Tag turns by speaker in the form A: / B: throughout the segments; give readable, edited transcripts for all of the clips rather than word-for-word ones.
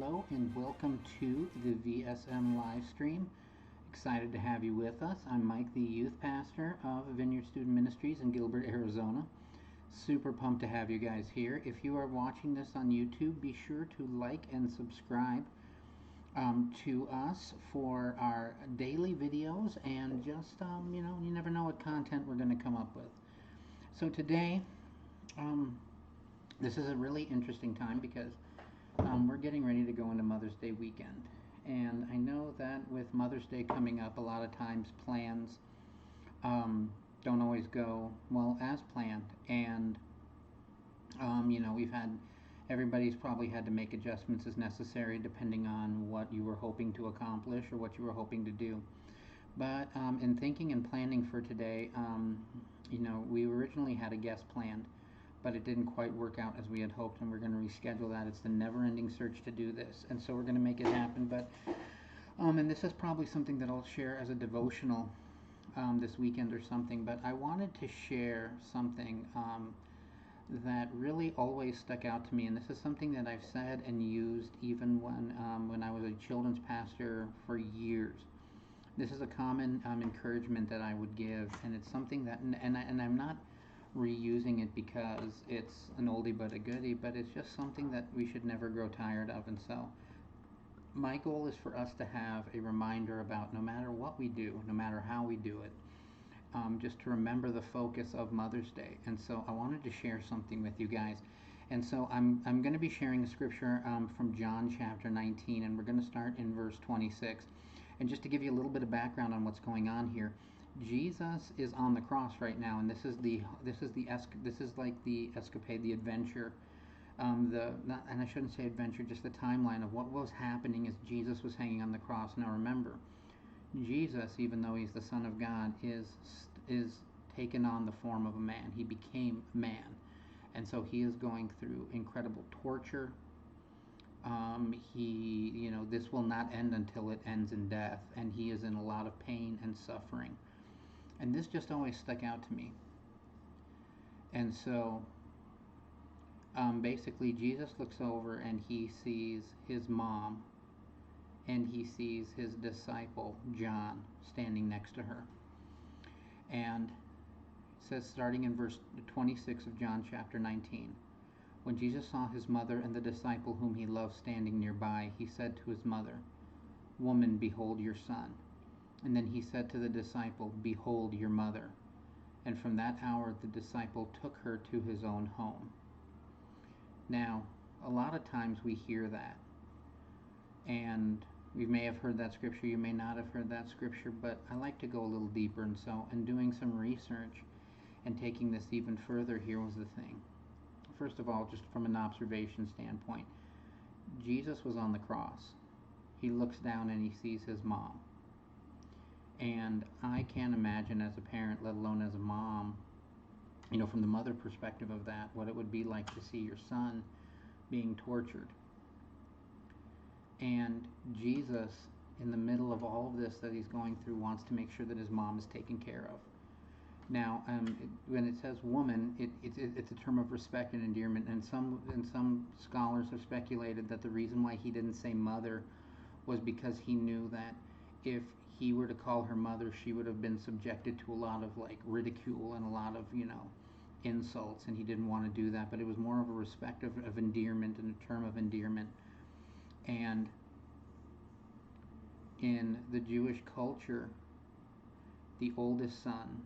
A: hello and welcome to the VSM live stream. Excited to have you with us. I'm Mike, the youth pastor of Vineyard Student Ministries in Gilbert, Arizona. Super pumped to have you guys here. If you are watching this on YouTube, be sure to like and subscribe to us for our daily videos and just, you never know what content we're going to come up with. So today, this is a really interesting time because we're getting ready to go into Mother's Day weekend. And I know that with Mother's Day coming up, a lot of times plans don't always go well as planned. And, everybody's probably had to make adjustments as necessary depending on what you were hoping to accomplish or what you were hoping to do. But in thinking and planning for today, we originally had a guest planned, but it didn't quite work out as we had hoped, and we're going to reschedule that. It's the never-ending search to do this, and so we're going to make it happen. But and this is probably something that I'll share as a devotional this weekend or something. But I wanted to share something that really always stuck out to me, and this is something that I've said and used even when I was a children's pastor for years. This is a common encouragement that I would give, and it's something that, and I'm not reusing it because it's an oldie but a goodie, but it's just something that we should never grow tired of. And so my goal is for us to have a reminder about no matter what we do, no matter how we do it, just to remember the focus of Mother's Day. And so I wanted to share something with you guys. And so I'm going to be sharing a scripture from John chapter 19, and we're going to start in verse 26. And just to give you a little bit of background on what's going on here, Jesus is on the cross right now, and this is like the escapade, the adventure, and I shouldn't say adventure, just the timeline of what was happening as Jesus was hanging on the cross. Now remember, Jesus, even though he's the Son of God, is taken on the form of a man. He became man, and so he is going through incredible torture. This will not end until it ends in death, and he is in a lot of pain and suffering. And this just always stuck out to me. And so, basically, Jesus looks over and he sees his mom, and he sees his disciple, John, standing next to her. And it says, starting in verse 26 of John chapter 19, when Jesus saw his mother and the disciple whom he loved standing nearby, he said to his mother, "Woman, behold your son." And then he said to the disciple, "Behold your mother." And from that hour the disciple took her to his own home. Now, a lot of times we hear that, and we may have heard that scripture, you may not have heard that scripture, but I like to go a little deeper. And so in doing some research and taking this even further, here was the thing. First of all, just from an observation standpoint, Jesus was on the cross. He looks down and he sees his mom. And I can't imagine as a parent, let alone as a mom, from the mother perspective of that, what it would be like to see your son being tortured. And Jesus, in the middle of all of this that he's going through, wants to make sure that his mom is taken care of. Now, when it says woman, it's a term of respect and endearment, and some scholars have speculated that the reason why he didn't say mother was because he knew that if he were to call her mother, she would have been subjected to a lot of ridicule and a lot of insults, and he didn't want to do that. But it was more of a respect of endearment and a term of endearment. And in the Jewish culture, the oldest son,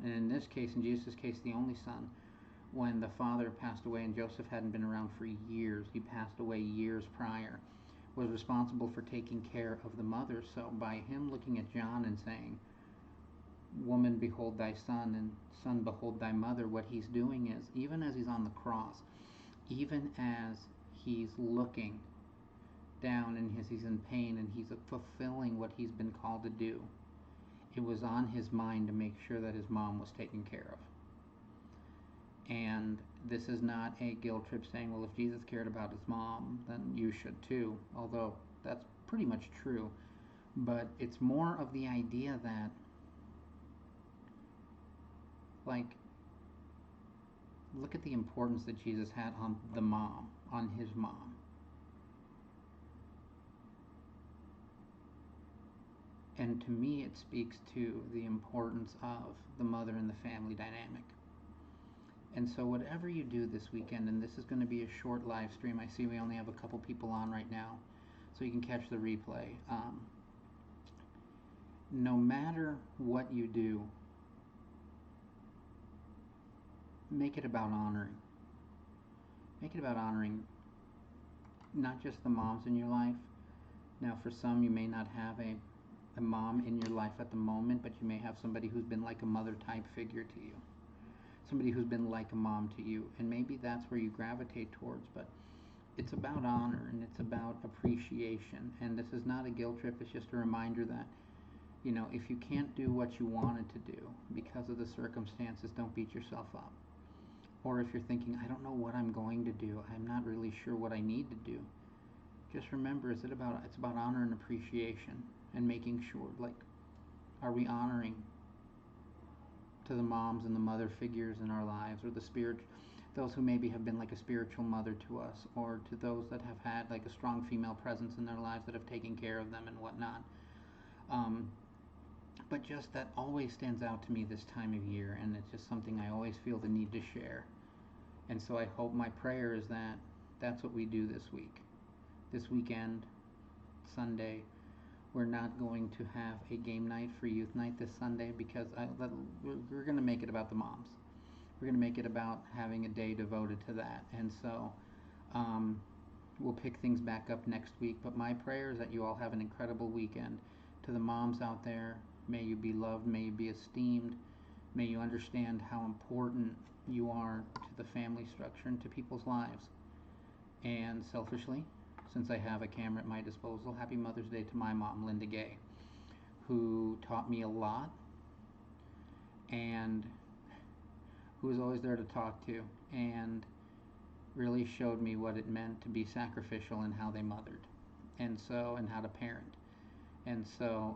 A: and in this case, in Jesus' case, the only son, when the father passed away and Joseph hadn't been around for years, he passed away years prior, was responsible for taking care of the mother. So by him looking at John and saying, "Woman, behold thy son," and "Son, behold thy mother," what he's doing is, even as he's on the cross, even as he's looking down and he's in pain and he's fulfilling what he's been called to do, it was on his mind to make sure that his mom was taken care of. And this is not a guilt trip saying, well, if Jesus cared about his mom, then you should too, although that's pretty much true. But it's more of the idea that, look at the importance that Jesus had on the mom, on his mom. And to me, it speaks to the importance of the mother and the family dynamic. And so, whatever you do this weekend, and this is going to be a short live stream, I see we only have a couple people on right now, so you can catch the replay. No matter what you do, make it about honoring. Make it about honoring not just the moms in your life. Now, for some, you may not have a mom in your life at the moment, but you may have somebody who's been like a mother type figure to you, somebody who's been like a mom to you, and maybe that's where you gravitate towards. But it's about honor and it's about appreciation. And this is not a guilt trip, it's just a reminder that, if you can't do what you wanted to do because of the circumstances, don't beat yourself up. Or if you're thinking, I don't know what I'm going to do, I'm not really sure what I need to do, just remember, it's about honor and appreciation and making sure, like, are we honoring to the moms and the mother figures in our lives, or the spirit, those who maybe have been like a spiritual mother to us, or to those that have had like a strong female presence in their lives that have taken care of them and whatnot. But just that always stands out to me this time of year, and it's just something I always feel the need to share. And so I hope, my prayer is that that's what we do this week. This weekend, Sunday, we're not going to have a game night for youth night this Sunday, because we're going to make it about the moms. We're going to make it about having a day devoted to that. And so we'll pick things back up next week. But my prayer is that you all have an incredible weekend. To the moms out there, may you be loved, may you be esteemed, may you understand how important you are to the family structure and to people's lives. And selfishly, since I have a camera at my disposal, happy Mother's Day to my mom, Linda Gay, who taught me a lot and who was always there to talk to, and really showed me what it meant to be sacrificial in how they mothered, and how to parent. And so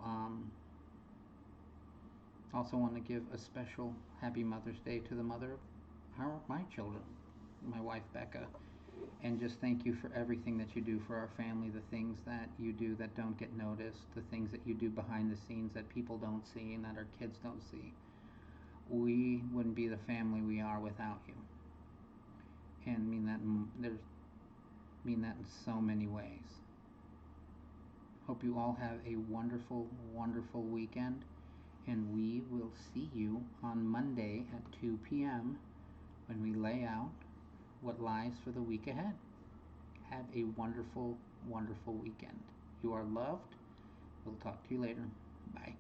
A: also want to give a special happy Mother's Day to the mother of my children, my wife Becca, and just thank you for everything that you do for our family, the things that you do that don't get noticed, the things that you do behind the scenes that people don't see and that our kids don't see. We wouldn't be the family we are without you, and mean that in so many ways. Hope you all have a wonderful, wonderful weekend, and we will see you on Monday at 2 p.m. when we lay out what lies for the week ahead. Have a wonderful, wonderful weekend. You are loved. We'll talk to you later. Bye.